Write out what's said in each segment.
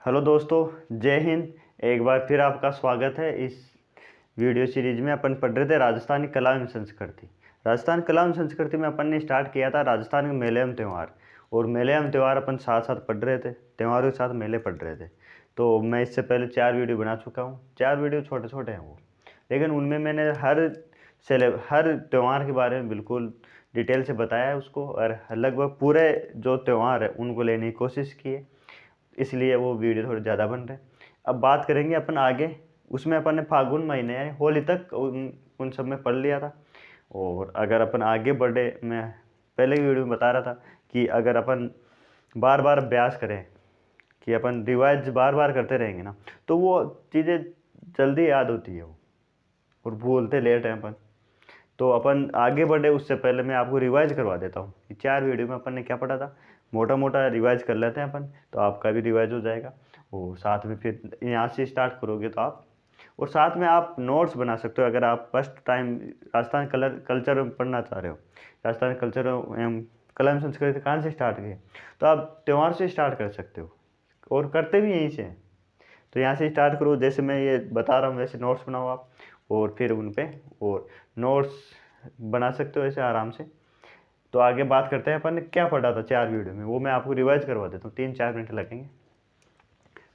Hello दोस्तों, जय हिंद। एक बार फिर आपका स्वागत है। इस वीडियो सीरीज में अपन पढ़ रहे थे राजस्थानी कला एवं संस्कृति। राजस्थान कला एवं संस्कृति में अपन ने स्टार्ट किया था राजस्थान के मेले एवं त्यौहार। और मेले एवं त्यौहार अपन साथ साथ पढ़ रहे थे, त्योहारों के साथ मेले पढ़ रहे थे। तो मैं इससे पहले 4 वीडियो बना चुका हूँ। 4 वीडियो छोटे छोटे हैं वो, लेकिन उनमें मैंने हर त्यौहार के बारे में बिल्कुल डिटेल से बताया है उसको, और लगभग पूरे जो त्यौहार है उनको लेने की कोशिश की है। इसलिए वो वीडियो थोड़े ज़्यादा बन रहे हैं। अब बात करेंगे अपन आगे। उसमें अपन ने फागुन महीने यानी होली तक उन सब में पढ़ लिया था। और अगर अपन आगे बढ़े, मैं पहले की वीडियो में बता रहा था कि अगर अपन बार बार अभ्यास करें, कि अपन रिवाइज बार बार करते रहेंगे ना, तो वो चीज़ें जल्दी याद होती है वो, और भूलते लेट हैं अपन। तो अपन आगे बढ़े उससे पहले मैं आपको रिवाइज करवा देता हूँ कि 4 वीडियो में अपन ने क्या पढ़ा था। मोटा मोटा रिवाइज कर लेते हैं अपन, तो आपका भी रिवाइज हो जाएगा। और साथ में फिर यहाँ से स्टार्ट करोगे तो आप, और साथ में आप नोट्स बना सकते हो अगर आप फर्स्ट टाइम राजस्थान कल्चर में पढ़ना चाह रहे हो। राजस्थान कल्चर एवं कला एवं संस्कृति कहाँ से स्टार्ट किए, तो आप त्यौहार से स्टार्ट कर सकते हो, और करते भी यहीं से हैं। तो यहाँ से स्टार्ट करो, जैसे मैं ये बता रहा हूँ वैसे नोट्स बनाओ आप, और फिर उन पे और नोट्स बना सकते हो ऐसे आराम से। तो आगे बात करते हैं अपन ने क्या पढ़ा था 4 वीडियो में, वो मैं आपको रिवाइज करवा देता हूँ, 3-4 मिनट लगेंगे।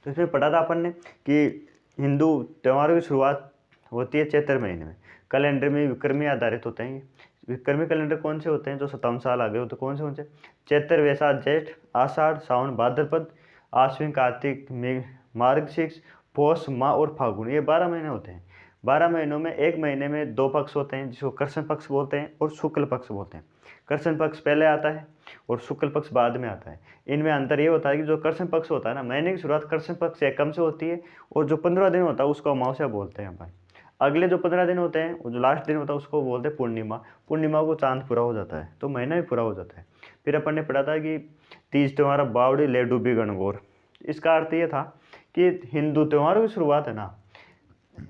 तो इसमें पढ़ा था अपन ने कि हिंदू त्योहारों की शुरुआत होती है चैत्र महीने में। कैलेंडर में विक्रमी आधारित होते हैं ये। विक्रमी कैलेंडर कौन से होते हैं जो 57 साल आगे होते, कौन से चैत्र, वैशाख, जेठ, आषाढ़, सावन, भाद्रपद, आश्विन, कार्तिक, मार्गशीर्ष, पौष, माह और फागुन, ये 12 महीने होते हैं। 12 महीनों में एक महीने में 2 पक्ष होते हैं, जिसको कृष्ण पक्ष बोलते हैं और शुक्ल पक्ष बोलते हैं। कृष्ण पक्ष पहले आता है और शुक्ल पक्ष बाद में आता है। इनमें अंतर ये होता है कि जो कृष्ण पक्ष होता है ना, महीने की शुरुआत कृष्ण पक्ष से एकम से होती है, और जो 15 दिन होता है उसको अमावस्या बोलते हैं अपन। अगले जो 15 दिन होते हैं, वो जो लास्ट दिन होता है उसको बोलते हैं पूर्णिमा। पूर्णिमा को चांद पूरा हो जाता है तो महीना भी पूरा हो जाता है। फिर अपन ने पढ़ा था कि तीज त्योहार बावड़ी ले डूबी गणगौर। इसका अर्थ ये था कि हिंदू त्योहारों की शुरुआत है ना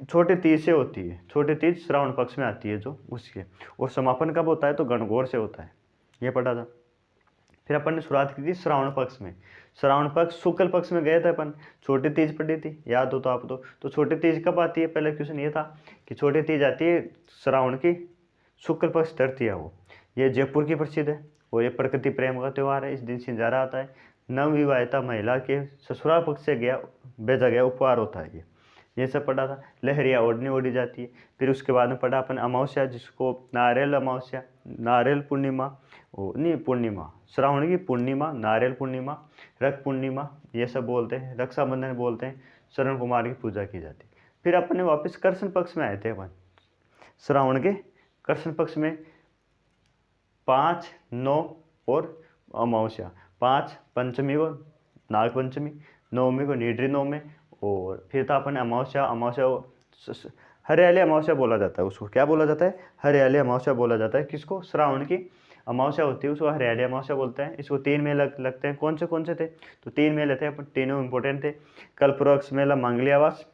छोटे तीज से होती है। छोटे तीज श्रावण पक्ष में आती है जो उसके, और समापन कब होता है तो गणगौर से होता है। ये पढ़ा था। फिर अपन ने शुरुआत की थी श्रावण पक्ष में। श्रावण पक्ष शुक्ल पक्ष में गए थे अपन, छोटी तीज पढ़ी थी, याद हो तो आप तो छोटी तीज कब आती है, पहले क्वेश्चन ये था कि छोटी तीज आती है श्रावण की शुक्ल पक्ष तृतीया वो। ये जयपुर की प्रसिद्ध है, और ये प्रकृति प्रेम का त्यौहार है। इस दिन सिंजारा आता है। नवविवाहिता महिला के ससुराल पक्ष से भेजा गया उपहार होता है ये सब पढ़ा था। लहरिया ओढ़नी ओढ़ी जाती है। फिर उसके बाद में पढ़ा अपन अमावस्या, जिसको नारियल अमावस्या, नारियल पूर्णिमा, नहीं पूर्णिमा, श्रावण की पूर्णिमा, नारियल पूर्णिमा, रक्त पूर्णिमा, ये सब बोलते हैं। रक्षाबंधन बोलते हैं। शरण कुमार की पूजा की जाती है। फिर अपने वापस कृष्ण पक्ष में आए थे अपन। श्रावण के कृष्ण पक्ष में 5, 9 और अमावस्या। 5 पंचमी को नाग पंचमी, नवमी को निड्री नवमी, और फिर था अपन अमावस्या। अमावस्या हरियाली अमावस्या बोला जाता है उसको। क्या बोला जाता है? हरियाली अमावस्या बोला जाता है। किसको? श्रावण की अमावस्या होती है उसको हरियाली अमावस्या बोलते हैं। इसको 3 मेले लगते हैं। कौन से थे? तो 3 मेले थे अपन, तीनों इंपॉर्टेंट थे। कल्पवृक्ष मेला मांगलियावास,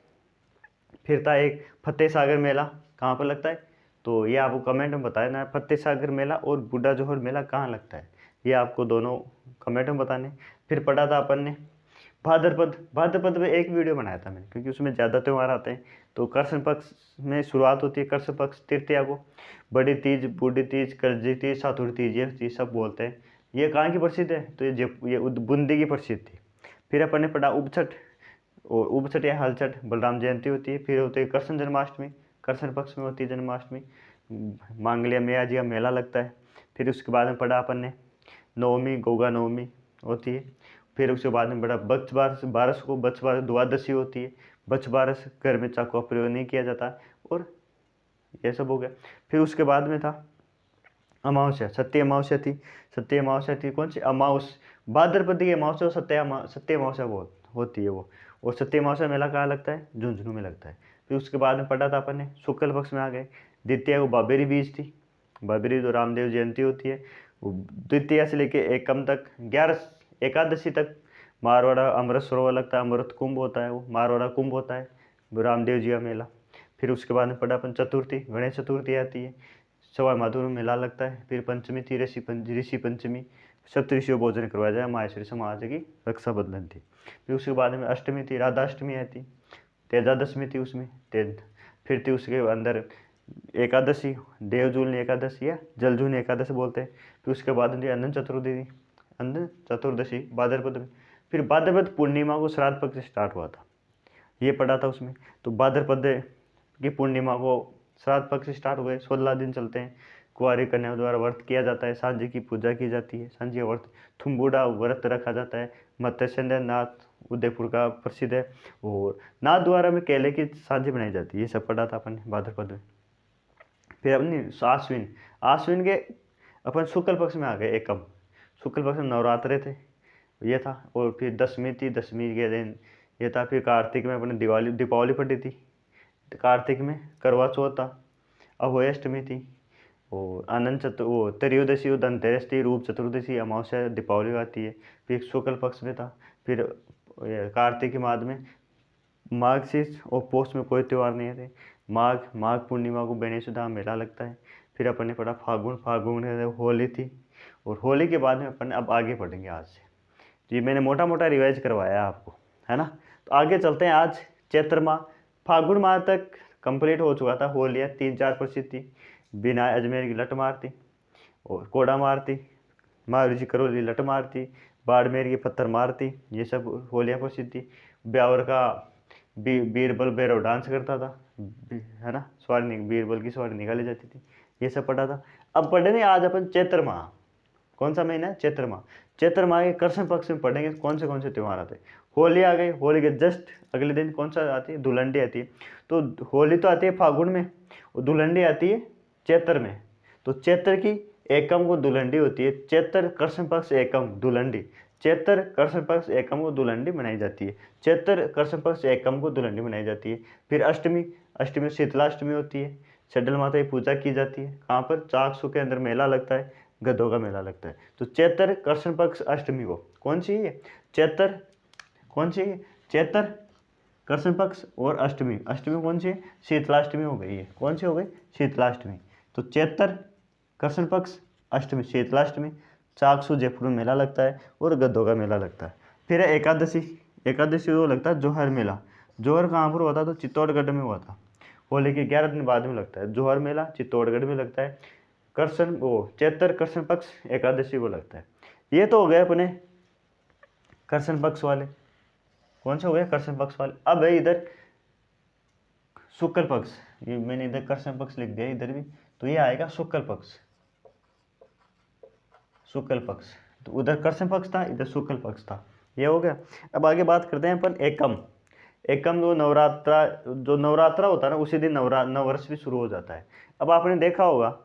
फिर था एक फतेह सागर मेला। कहाँ पर लगता है? तो ये आपको कमेंट में बताना है, फतेह सागर मेला और बूढ़ा जोहर मेला कहाँ लगता है, ये आपको दोनों कमेंट में बताने। फिर पढ़ा था अपन ने भाद्रपद। भाद्रपद में एक वीडियो बनाया था मैंने, क्योंकि उसमें ज़्यादा त्यौहार आते हैं। तो कृष्ण पक्ष में शुरुआत होती है, कृष्ण पक्ष तृतीया को। बड़ी तीज, बूढ़ी तीज, करजी तीज, सातुर तीज, ये चीज़ सब बोलते हैं। ये कहाँ की प्रसिद्ध है? तो ये बूंदी की प्रसिद्ध थी। फिर अपन ने पढ़ा उपछठ, और उपछठ या हलछठ बलराम जयंती होती है। फिर होती है कृष्ण जन्माष्टमी, कृष्ण पक्ष में होती है जन्माष्टमी। मांगलिया मैया जी का मेला लगता है। फिर उसके बाद में पढ़ा अपन ने नवमी, गोगा नवमी होती है। फिर उसके बाद में बड़ा बच्छ बारस को, बच्छ बारस द्वादशी होती है। बच्छ बारस घर में चाकू का प्रयोग नहीं किया जाता, और ये सब हो गया। फिर उसके बाद में था अमावस्या, सत्य अमावस्या थी। सत्य अमावस्या थी कौन सी? अमावस भाद्रपद की अमावस्या और सत्य अमावस्या होती है वो। और सत्य अमावस्या मेला कहाँ लगता है? झुंझुनू में लगता है। फिर उसके बाद में पढ़ा था अपन ने शुक्ल पक्ष में आ गए। द्वितीया को बाबेरी बीज थी। बाबेरी तो रामदेव जयंती होती है। द्वितीया से लेके एकम तक, 11 एकादशी तक मारवाड़ा अमृत सरोवर लगता है। अमृत कुंभ होता है, वो मारवाड़ा कुंभ होता है, रामदेव जी का मेला। फिर उसके बाद में पढ़ा अपन चतुर्थी, गणेश चतुर्थी आती है। सवाई माधोपुर में मेला लगता है। फिर पंचमी थी ऋषि पंचमी, सप्तऋषियों भोजन करवाया जाए, माहेश्वरी समाज की रक्षाबंधन थी। फिर उसके बाद में अष्टमी थी, राधाष्टमी आई थी, तेजादशमी थी उसमें, फिर थी उसके अंदर एकादशी, देवजूलनी एकादशी या जलजूलनी एकादशी बोलते हैं। फिर उसके बाद में अनंत चतुर्दशी, अनंत चतुर्दशी भाद्रपद में। फिर भाद्रपद पूर्णिमा को श्राद्ध पक्ष स्टार्ट हुआ था, ये पढ़ा था उसमें। तो भाद्रपद की पूर्णिमा को श्राद्ध पक्ष स्टार्ट हुए, 16 दिन चलते हैं। कुंवारी कन्याओं द्वारा व्रत किया जाता है, सांझी की पूजा की जाती है, सांझी व्रत, थुम्बुड़ा व्रत रखा जाता है। मत्स्य नाथ उदयपुर का प्रसिद्ध है, और नाथ द्वारा में केले की सांझी बनाई जाती है, ये सब पढ़ा था अपन भाद्रपद में। फिर अपनी आश्विन, आश्विन के अपन शुक्ल पक्ष में आ गए एकम, शुक्ल पक्ष में नवरात्रे थे, ये था। और फिर दशमी थी, दशमी के दिन ये था। फिर कार्तिक में अपने दीपावली पड़ी थी, कार्तिक में करवा चौथ था, अहोई अष्टमी थी, और वो त्रयोदशी और धनतेरस थी, रूप चतुर्दशी, अमावस्या, दीपावली आती है। फिर शुक्ल पक्ष में था। फिर कार्तिक के माह में माघ से और पोष में कोई त्यौहार नहीं थे। माघ पूर्णिमा को बेणेश्वर धाम मेला लगता है। फिर अपन ने पढ़ा फागुन, फागुन में होली थी, और होली के बाद में अपन अब आगे पढ़ेंगे आज से। तो ये मैंने मोटा मोटा रिवाइज करवाया आपको, है ना। तो आगे चलते हैं। आज चैत्र माह, फागुन माह तक कंप्लीट हो चुका था। होलियाँ 3-4 प्रसिद्ध थी, बिना अजमेर की लट मारती, और कोड़ा मारती, महाऋषि करौली लट मारती, बाड़मेर की पत्थर मारती, ये सब होलियाँ प्रसिद्ध थी। ब्यावर का बीरबल भैरव डांस करता था, है ना, सवारी बीरबल की सवारी निकाली जाती थी, ये सब पढ़ा था। अब पढ़ेंगे आज अपन चैत्र माह। कौन सा महीना है? चैत्र माह। चैत्र माह के कृष्ण पक्ष में पढ़ेंगे कौन से त्यौहार आते हैं। होली आ गई, होली के जस्ट अगले दिन कौन सा आती है? धुलंडी आती है। तो होली तो आती है फागुन में, और धुलंडी आती है चैत्र में। तो चैत्र की एकम को धुलंडी होती है, चैत्र कृष्ण पक्ष एकम धुलंडी, चैत्र कृष्ण पक्ष एकम को धुलंडी मनाई जाती है, चैत्र कृष्ण पक्ष एकम को धुलंडी मनाई जाती है। फिर अष्टमी, अष्टमी शीतलाष्टमी होती है, शड्डल माता की पूजा की जाती है। कहाँ पर? चाकसू के अंदर मेला लगता है, गधों का मेला लगता है। तो चैत्र कृष्ण पक्ष अष्टमी को कौन सी है? चैत्र कौन सी है? चैत्र कृष्ण पक्ष और अष्टमी, अष्टमी कौन सी है? शीतलाष्टमी हो गई है। कौन सी हो गई? शीतलाष्टमी। तो चैत्र कृष्ण पक्ष अष्टमी शीतलाष्टमी, चाकसू जयपुर में मेला लगता है, और गधों का मेला लगता है। फिर एकादशी, एकादशी वो लगता है जोहर मेला। जोहर कहाँ पर हुआ था? तो चित्तौड़गढ़ में हुआ था। होली के 11 दिन बाद में लगता है जोहर मेला, चित्तौड़गढ़ में लगता है। कृष्ण वो चैत्र कृष्ण पक्ष एकादशी को लगता है। ये तो हो गए अपने कृष्ण पक्ष वाले। कौन से हो गए? कृष्ण पक्ष वाले। अब है इधर शुक्ल पक्ष, ये मैंने इधर कृष्ण पक्ष लिख दिया इधर भी, तो ये आएगा शुक्ल पक्ष, शुक्ल पक्ष। तो उधर कृष्ण पक्ष था, इधर शुक्ल पक्ष था, ये हो गया। अब आगे बात करते हैं अपन एकम। एकम जो नवरात्रा होता है ना, उसी दिन नववर्ष भी शुरू हो जाता है। अब आपने देखा होगा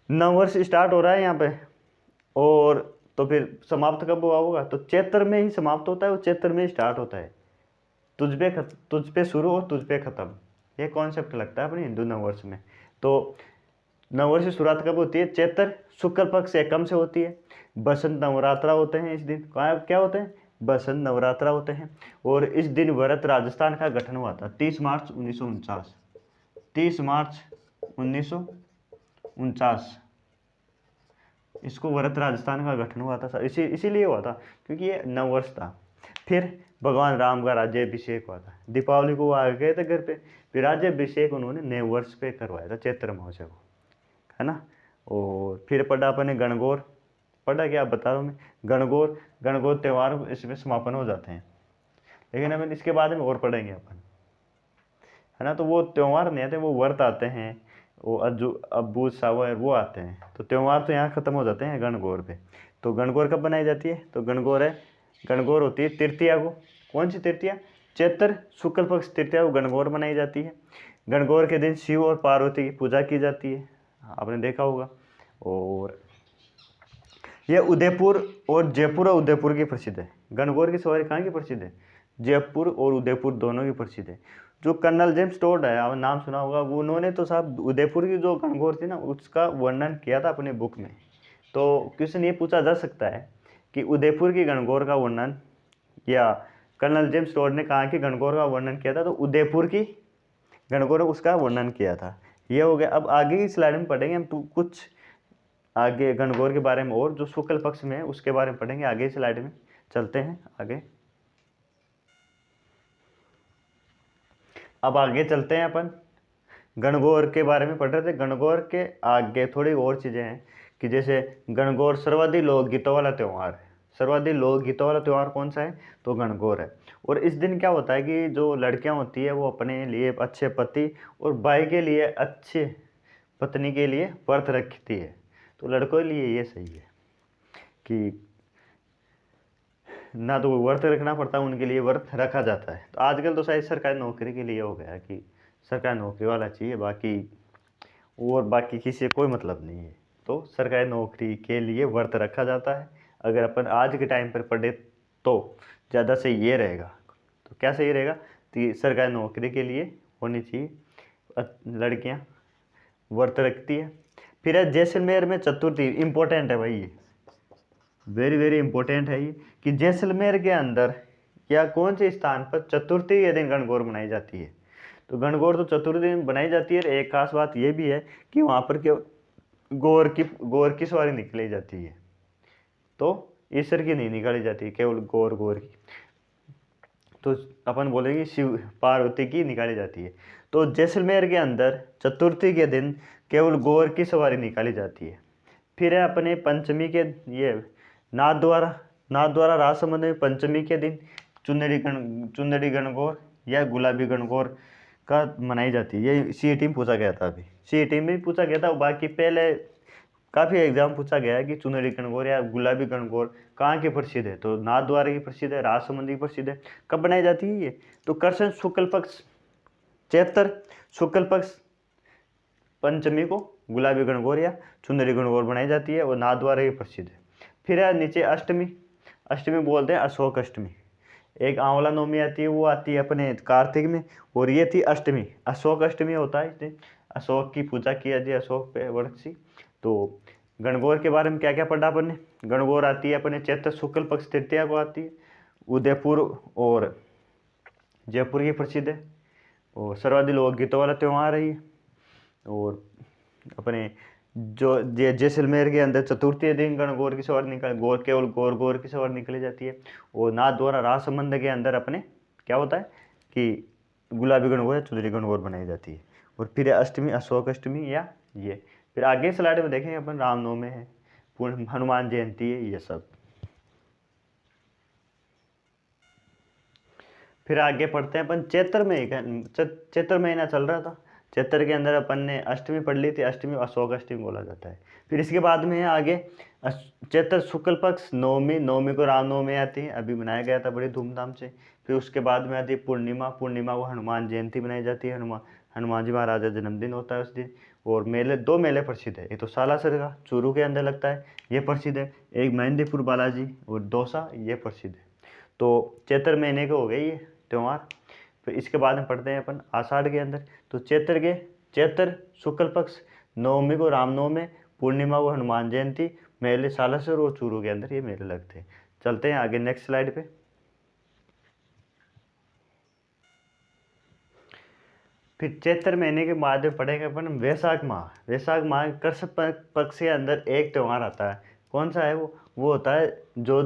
नववर्ष स्टार्ट हो रहा है यहाँ पे, और तो फिर समाप्त कब हुआ होगा? तो चैत्र में ही समाप्त होता है, और चैत्र में ही स्टार्ट होता है। तुझ पे शुरू और तुझ पे खत्म, ये कॉन्सेप्ट लगता है अपने हिंदू नववर्ष में। तो नववर्ष की शुरुआत कब होती है? चैत्र शुक्ल पक्ष एकम से होती है। बसंत नवरात्रा होते हैं इस दिन। क्या होते हैं? बसंत नवरात्रा होते हैं। और इस दिन व्रत राजस्थान का गठन हुआ था 30 मार्च 1949, 30 मार्च 1949 इसको व्रत राजस्थान का गठन हुआ था। इसीलिए हुआ था क्योंकि ये नववर्ष था। फिर भगवान राम का राज्याभिषेक हुआ था, दीपावली को आ गए थे घर पे, फिर राज्याभिषेक उन्होंने नए वर्ष पे करवाया था, चैत्र महोत्सव को, है ना। और फिर पढ़ा अपने गणगौर, पढ़ा क्या बता रहा हूँ मैं, गणगौर त्यौहार इसमें समापन हो जाते हैं। लेकिन हम इसके बाद में और पढ़ेंगे अपन, है ना। तो वो त्यौहार नहीं आते, वो व्रत आते हैं, वो अब्बू सावर वो आते हैं। तो त्यौहार तो यहाँ ख़त्म हो जाते हैं गणगौर पे। तो गणगौर कब बनाई जाती है? तो गणगौर होती है तृतीया को। कौन सी तृतीया? चैत्र शुक्ल पक्ष तृतीया को गणगौर बनाई जाती है। गणगौर के दिन शिव और पार्वती की पूजा की जाती है, आपने देखा होगा। और ये उदयपुर और उदयपुर की प्रसिद्ध है। गणगौर की सवारी कहाँ की प्रसिद्ध है? जयपुर और उदयपुर दोनों की प्रसिद्ध है। जो कर्नल जेम्स टोड है, आपने नाम सुना होगा, वो उन्होंने तो साहब उदयपुर की जो गणगौर थी ना, उसका वर्णन किया था अपने बुक में। तो क्वेश्चन ये पूछा जा सकता है कि उदयपुर की गणगौर का वर्णन, या कर्नल जेम्स टोड ने कहा कि गणगौर का वर्णन किया था, तो उदयपुर की गणगौर उसका वर्णन किया था। ये हो गया। अब आगे की स्लाइड में पढ़ेंगे हम कुछ आगे गणगौर के बारे में और जो शुक्ल पक्ष में है उसके बारे में पढ़ेंगे आगे स्लाइड में। चलते हैं आगे। अब आगे चलते हैं अपन, गणगौर के बारे में पढ़ रहे थे। गणगौर के आगे थोड़ी और चीज़ें हैं कि जैसे गणगौर सर्वाधिक लोकगीतों वाला त्यौहार है। सर्वाधिक लोकगीतों वाला त्यौहार कौन सा है? तो गणगौर है। और इस दिन क्या होता है कि जो लड़कियां होती है वो अपने लिए अच्छे पति और भाई के लिए अच्छे पत्नी के लिए व्रत रखती है। तो लड़कों के लिए ये सही है कि ना तो व्रत रखना पड़ता, उनके लिए व्रत रखा जाता है। तो आजकल तो शायद सरकारी नौकरी के लिए हो गया कि सरकारी नौकरी वाला चाहिए, बाकी किसी से कोई मतलब नहीं है। तो सरकारी नौकरी के लिए व्रत रखा जाता है। अगर अपन आज के टाइम पर पढ़े तो ज़्यादा सही ये रहेगा। तो क्या सही रहेगा कि सरकारी नौकरी के लिए होनी चाहिए, लड़कियां व्रत रखती है। फिर है जैसलमेर में चतुर्थी, इम्पोर्टेंट है भाई, ये वेरी वेरी इंपॉर्टेंट है ये कि जैसलमेर के अंदर या कौन से स्थान पर चतुर्थी के दिन गणगौर मनाई जाती है। तो गणगौर तो चतुर्थी दिन बनाई जाती है। एक खास बात ये भी है कि वहाँ पर गौर की सवारी निकली जाती है, तो ईश्वर की नहीं निकाली जाती, केवल गौर की। तो अपन बोलेंगे शिव पार्वती की निकाली जाती है। तो जैसलमेर के अंदर चतुर्थी के दिन केवल गौर की सवारी निकाली जाती है। फिर है अपने पंचमी के ये नाथ द्वारा राजसमंद में पंचमी के दिन चुंदड़ी गणगौर या गुलाबी गणगौर का मनाई जाती है। ये सीईटी में पूछा गया था, अभी सीईटी में पूछा गया था। बाकी पहले काफ़ी एग्जाम पूछा गया है कि चुनरी गणगौर या गुलाबी गणगौर कहाँ की प्रसिद्ध है। तो नाथ द्वारा की प्रसिद्ध है, राजसमंद की प्रसिद्ध है। कब बनाई जाती है ये? तो कृष्ण शुक्ल पक्ष चैत्र शुक्ल पक्ष पंचमी को गुलाबी गणगौर या चुंदरी गणगौर बनाई जाती है और नाथ द्वारा की प्रसिद्ध है। फिर है नीचे अष्टमी। अष्टमी बोलते हैं अशोक अष्टमी। एक आंवला नवमी आती है, वो आती है अपने कार्तिक में, और ये थी अष्टमी। अशोक अष्टमी होता है, इसलिए अशोक की पूजा की जाती है, अशोक पे वृक्ष की। तो गणगौर के बारे में क्या क्या पढ़ा अपन ने? गणगौर आती है अपने चैत्र शुक्ल पक्ष तृतीया को आती है। उदयपुर और जयपुर की प्रसिद्ध है और सर्वाधिक लोकगीतों वाला त्यौहार है ये। और अपने जो जैसलमेर के अंदर चतुर्थी दिन गणगौर की सवारी केवल गौर की सवारी निकली जाती है। और नाथ द्वारा राजसमंद के अंदर अपने क्या होता है कि गुलाबी गणगौर या चुंदरी गणगौर बनाई जाती है। और फिर अष्टमी अशोक अष्टमी या ये। फिर आगे स्लाइड में देखेंगे अपन रामनवमी है, पूर्ण हनुमान जयंती है, ये सब। फिर आगे पढ़ते हैं अपन चैत्र महीना चल रहा था। चैत्र के अंदर अपन ने अष्टमी पढ़ ली थी, अष्टमी अशोक अष्टमी बोला जाता है। फिर इसके बाद में है आगे चैत्र शुक्ल पक्ष नवमी। नवमी को रामनवमी आती है, अभी मनाया गया था बड़ी धूमधाम से। फिर उसके बाद में आती है पूर्णिमा। पूर्णिमा को हनुमान जयंती मनाई जाती है, हनुमान जी महाराज का जन्मदिन होता है उस दिन। और दो मेले प्रसिद्ध है, एक तो सालासर का चूरू के अंदर लगता है, ये प्रसिद्ध है। एक मेहंदीपुर बालाजी और दौसा, ये प्रसिद्ध है। तो चैत्र महीने के हो गए ये त्यौहार। फिर इसके बाद में पढ़ते हैं अपन आषाढ़ के अंदर। तो चैत्र शुक्ल पक्ष नवमी को रामनवमी, पूर्णिमा को हनुमान जयंती, मेले सालासर और चूरू के अंदर ये मेले लगते हैं। चलते हैं आगे नेक्स्ट स्लाइड पे। फिर चैत्र महीने के बाद में पढ़ेंगे अपन वैशाख माह। वैशाख माह कृष्ण पक्ष के अंदर एक त्यौहार आता है। कौन सा है वो होता है जो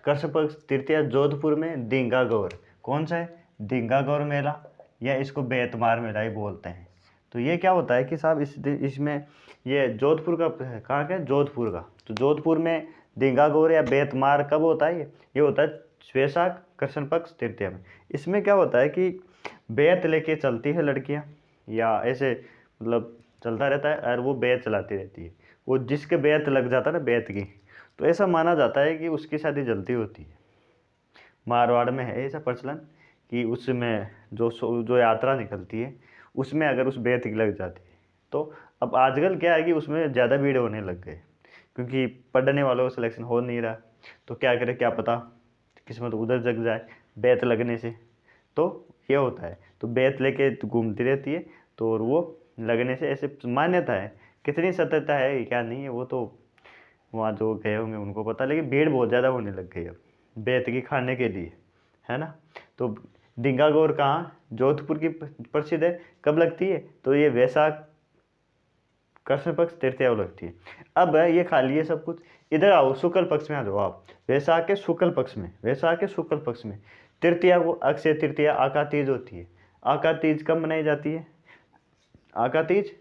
कृष्ण पक्ष तृतीया जोधपुर में दींगा गौर। कौन सा है? दींगा गौर मेला, या इसको बेतमार मेला ही बोलते हैं। तो ये क्या होता है कि साहब इसमें ये जोधपुर का कहाँ का? जोधपुर का। तो जोधपुर में दींगा गौर या बेतमार कब होता है? ये होता है वैशाख कृष्ण पक्ष तृतीया में। इसमें क्या होता है कि बेत लेके चलती है लड़कियां, या ऐसे मतलब चलता रहता है और वो बेत चलाती रहती है। वो जिसके बेत लग जाता है ना, बेत की, तो ऐसा माना जाता है कि उसकी शादी जल्दी होती है। मारवाड़ में है ऐसा प्रचलन कि उसमें जो यात्रा निकलती है उसमें अगर उस बेत की लग जाती है तो। अब आजकल क्या है कि उसमें ज़्यादा भीड़ होने लग गए, क्योंकि पढ़ने वालों का सिलेक्शन हो नहीं रहा। तो क्या करे, क्या पता किस्मत उधर जग जाए बेत लगने से। तो ये होता है, तो बेत लेके घूमती रहती है। तो और वो लगने से ऐसे मान्यता है। कितनी सत्यता है क्या नहीं है वो तो वहाँ जो गए होंगे उनको पता, लेकिन भीड़ बहुत ज़्यादा होने लग गई अब बेत की खाने के लिए, है ना। तो दींगा गौर कहाँ? जोधपुर की प्रसिद्ध है। कब लगती है? तो ये वैशाख कृष्ण पक्ष तृतीया को लगती है। अब ये खा लिए सब कुछ, इधर आओ शुक्ल पक्ष में आ जाओ आप। वैशाख के शुक्ल पक्ष में, वैशाख के शुक्ल पक्ष में तृतीया को अक्षय तृतीया आका तीज होती है। आका तीज कब मनाई जाती है? आका तीज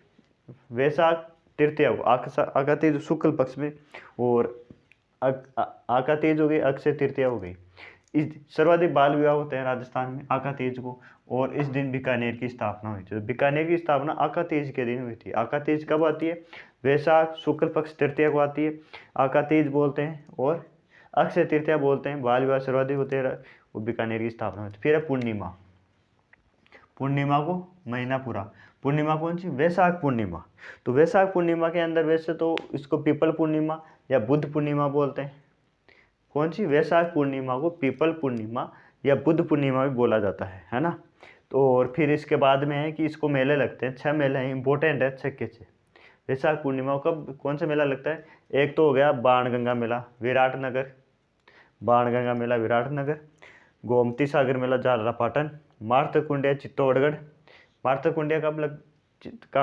वैशाख तृतीया को, आका तीज शुक्ल पक्ष में, और आका तीज हो गई, अक्षय तृतीया हो गई। इस सर्वाधिक बाल विवाह होते हैं राजस्थान में आका तीज को, और इस दिन बीकानेर की स्थापना हुई थी। तो बीकानेर की स्थापना आका तीज के दिन हुई थी। आका तीज कब आती है? वैशाख शुक्ल पक्ष तृतीया को आती है, आका तीज बोलते हैं, और अक्षय तृतीया बोलते हैं। बाल विवाह सर्वाधिक होते हैं, वो बीकानेर की स्थापना हुई थी। फिर है पूर्णिमा। पूर्णिमा को महीना पूरा, पूर्णिमा कौन सी? वैशाख पूर्णिमा। तो वैशाख पूर्णिमा के अंदर वैसे तो इसको पीपल पूर्णिमा या बुद्ध पूर्णिमा बोलते हैं। कौन सी? वैशाख पूर्णिमा को पीपल पूर्णिमा या बुद्ध पूर्णिमा भी बोला जाता है ना। तो और फिर इसके बाद में है कि इसको मेले लगते हैं, 6 मेले हैं, इंपॉर्टेंट है 6 के 6। वैशाख पूर्णिमा को कब कौन सा मेला लगता है? एक तो हो गया बाणगंगा मेला विराटनगर, बाणगंगा मेला विराटनगर, गोमती सागर मेला झालरापाटन, मार्तकुंडिया चित्तौड़गढ़। मार्तकुंडिया कब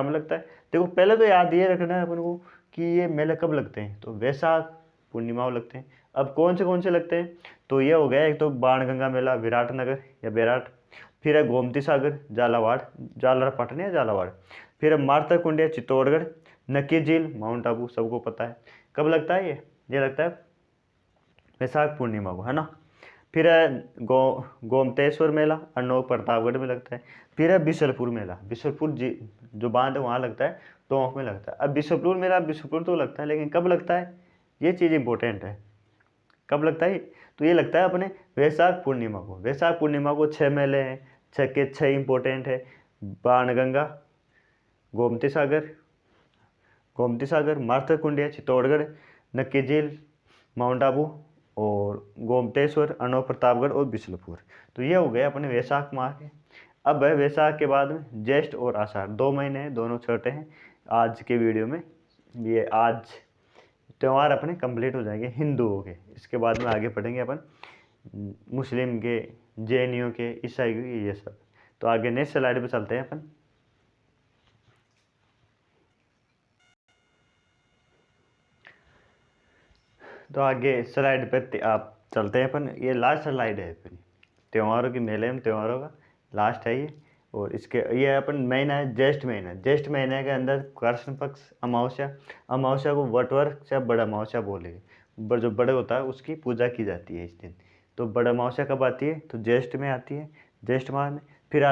लगता है? देखो पहले तो याद ये रखना है अपन को कि ये मेले कब लगते हैं, तो वैशाख पूर्णिमा को लगते हैं। अब कौन से लगते हैं? तो ये हो गया, एक तो बाणगंगा मेला विराटनगर या बेराट, फिर है गोमती सागर झालावाड़, झालरापाटन या झालावाड़, फिर है मार्तकुंडिया चित्तौड़गढ़, नक्की झील माउंट आबू, सबको पता है। कब लगता है ये लगता है वैशाख पूर्णिमा को, है ना। फिर है गोमतेश्वर मेला अनोख प्रतापगढ़ में लगता है। फिर है बिशलपुर मेला, बिशलपुर जो बांध है वहाँ लगता है, टोंक में लगता है। अब बिशलपुर मेला बिशलपुर तो लगता है, लेकिन कब लगता है ये चीज़ इंपॉर्टेंट है, कब लगता है? तो ये लगता है अपने वैशाख पूर्णिमा को। वैशाख पूर्णिमा को 6 मेले हैं, 6 के 6 इंपॉर्टेंट है। बाणगंगा, गोमती सागर, मार्तकुंडिया चित्तौड़गढ़, नक्की झील माउंट आबू, और गोमतेश्वर अनोख प्रतापगढ़ और बिशलपुर। तो ये हो गए अपने वैशाख माह के। अब है वैशाख के बाद में ज्येष्ठ और आषाढ़, 2 महीने हैं, दोनों छोटे हैं। आज के वीडियो में ये आज त्यौहार अपने कंप्लीट हो जाएंगे हिंदुओं के। इसके बाद में आगे पढ़ेंगे अपन मुस्लिम के, जैनियों के, ईसाई के, ये सब। तो आगे नेक्स्ट स्लाइड पे चलते हैं अपन। तो आगे स्लाइड पे आप चलते हैं अपन। ये लास्ट स्लाइड है अपनी त्योहारों की, मेले में त्योहारों का लास्ट है ये। और इसके ये अपन महीना है ज्येष्ठ महीना। ज्येष्ठ महीने के अंदर कृष्ण पक्ष अमावस्या, अमावस्या को वटवर से बड़ा अमावस्या बोलेंगे, जो बड़े होता है उसकी पूजा की जाती है इस दिन। तो बड़ा अमावस्या कब आती है? तो ज्येष्ठ में आती है, ज्येष्ठ माह में। फिर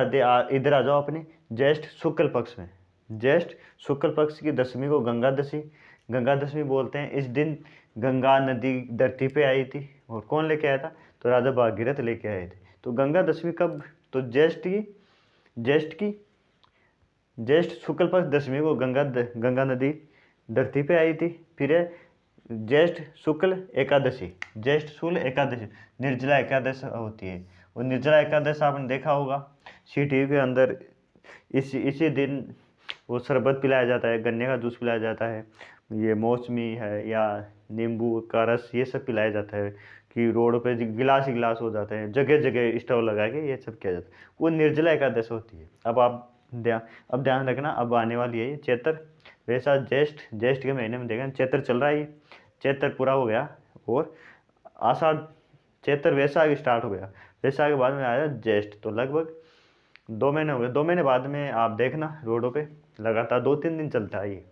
इधर आ जाओ अपने ज्येष्ठ शुक्ल पक्ष में। ज्येष्ठ शुक्ल पक्ष की दशमी को गंगा दशमी बोलते हैं। इस दिन गंगा नदी धरती पे आई थी, और कौन लेके आया था? तो राजा भागीरथ लेके आए थे। तो गंगा दशमी कब? तो ज्येष्ठ शुक्ल पक्ष दशमी को गंगा नदी धरती पे आई थी। फिर है ज्येष्ठ शुक्ल एकादशी, ज्येष्ठ शुक्ल एकादशी निर्जला एकादश होती है। और निर्जला एकादश आपने देखा होगा सिटी के अंदर, इसी दिन वो शरबत पिलाया जाता है, गन्ने का जूस पिलाया जाता है, ये मौसमी है या नींबू का रस, ये सब पिलाया जाता है कि रोड पे गिलास ही गिलास हो जाते हैं, जगह जगह स्टॉल लगा के ये सब किया जाता है। वो निर्जला एकादश होती है। अब ध्यान रखना, अब आने वाली है ये चैत्र वैसा ज्येष्ठ के महीने में देखा चैत्र चल रहा है, ये चैत्र पूरा हो गया, और आषाढ़ चैत्र वैशाख स्टार्ट हो गया। वैशाख के बाद में आया ज्येष्ठ। तो लगभग 2 महीने हो गए। 2 महीने बाद में आप देखना रोडों पे लगातार 2-3 दिन चलता है ये।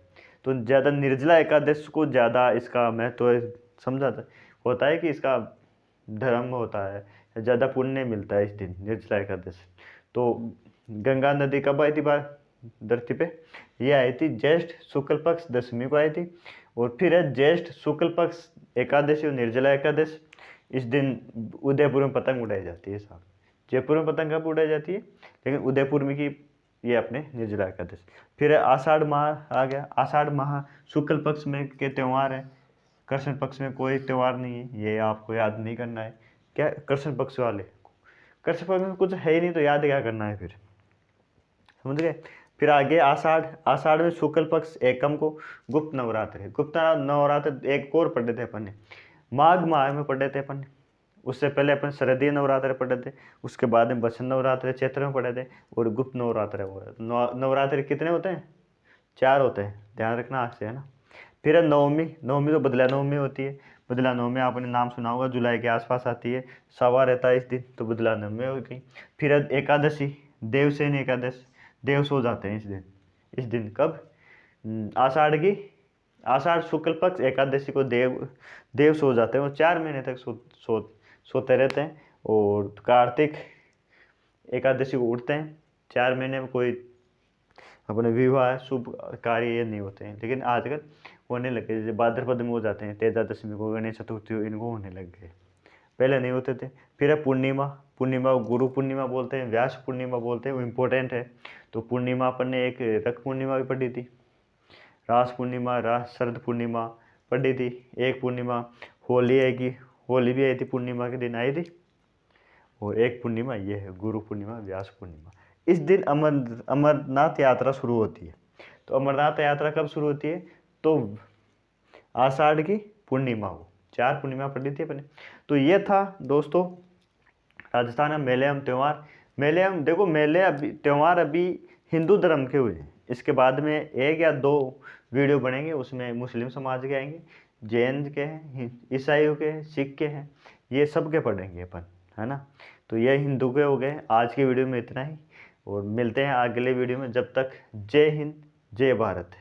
तो ज़्यादा निर्जला एकादश को ज़्यादा इसका महत्व समझा होता है कि इसका धर्म होता है, ज़्यादा पुण्य मिलता है इस दिन निर्जला एकादश। तो गंगा नदी कब आई थी धरती पे? ये आई थी ज्येष्ठ शुक्ल पक्ष दशमी को आई थी। और फिर है ज्येष्ठ शुक्ल पक्ष एकादशी और निर्जला एकादश। इस दिन उदयपुर में पतंग उड़ाई जाती है साहब। जयपुर में पतंग कब उड़ाई जाती है, लेकिन उदयपुर में की ये अपने निर्जला एकादश। फिर है आषाढ़ माह आ गया। आषाढ़ माह शुक्ल पक्ष में के त्यौहार है, कृष्ण पक्ष में कोई त्यौहार नहीं है, ये आपको याद नहीं करना है। क्या कृष्ण पक्ष वाले, कृष्ण पक्ष में कुछ है ही नहीं, तो याद क्या करना है फिर, समझ गए। फिर आगे आषाढ़ में शुक्ल पक्ष एकम को गुप्त नवरात्र है। गुप्त नवरात्र एक और पढ़े थे अपन ने, माघ माह में पढ़े थे अपन ने। उससे पहले अपन शरदीय नवरात्र पढ़े थे, उसके बाद में बसंत नवरात्र चैत्र में पढ़े थे, और गुप्त नवरात्र है। नवरात्र कितने होते हैं? 4 होते हैं, ध्यान रखना आज से, है ना। फिर है नवमी, नवमी तो बदला नवमी होती है। बदला नवमी आपने नाम सुना होगा, जुलाई के आसपास आती है, सवा रहता है इस दिन, तो बदला नवमी हो गई। फिर है एकादशी, देवसेन एकादश, देव सो जाते हैं इस दिन। इस दिन कब? आषाढ़ की, आषाढ़ शुक्ल पक्ष एकादशी को देव सो जाते हैं, वो 4 महीने तक सोते रहते हैं। और कार्तिक एकादशी को उठते हैं, 4 महीने में कोई अपने विवाह शुभ कार्य ये नहीं होते हैं, लेकिन आजकल होने लगे, जैसे भाद्रपद में हो जाते हैं, तेजा दशमी को, गणेश चतुर्थी को, इनको होने लग गए, पहले नहीं होते थे। फिर है पूर्णिमा, पूर्णिमा को गुरु पूर्णिमा बोलते हैं, व्यास पूर्णिमा बोलते हैं, वो इम्पोर्टेंट है। तो पूर्णिमा अपन ने एक रक्त पूर्णिमा भी पढ़ी थी, रास पूर्णिमा, रास शरद पूर्णिमा पढ़ी थी। एक पूर्णिमा होली है कि होली भी आई थी, पूर्णिमा के दिन आई थी। और एक पूर्णिमा ये है गुरु पूर्णिमा, व्यास पूर्णिमा। इस दिन अमरनाथ यात्रा शुरू होती है। तो अमरनाथ यात्रा कब शुरू होती है? तो आषाढ़ की पूर्णिमा को, 4 पूर्णिमा पढ़ी थी अपने। तो ये था दोस्तों राजस्थान में मेले एवं त्यौहार। मेले एवं देखो, मेले अभी त्यौहार अभी हिंदू धर्म के हुए हैं, इसके बाद में 1 या 2 वीडियो बनेंगे, उसमें मुस्लिम समाज के आएंगे, जैन के हैं, ईसाइयों के हैं, सिख के हैं, ये सब के पढ़ेंगे अपन, है ना। तो ये हिंदू के हो गए। आज की वीडियो में इतना ही, और मिलते हैं अगले वीडियो में। जब तक जय हिंद, जय भारत।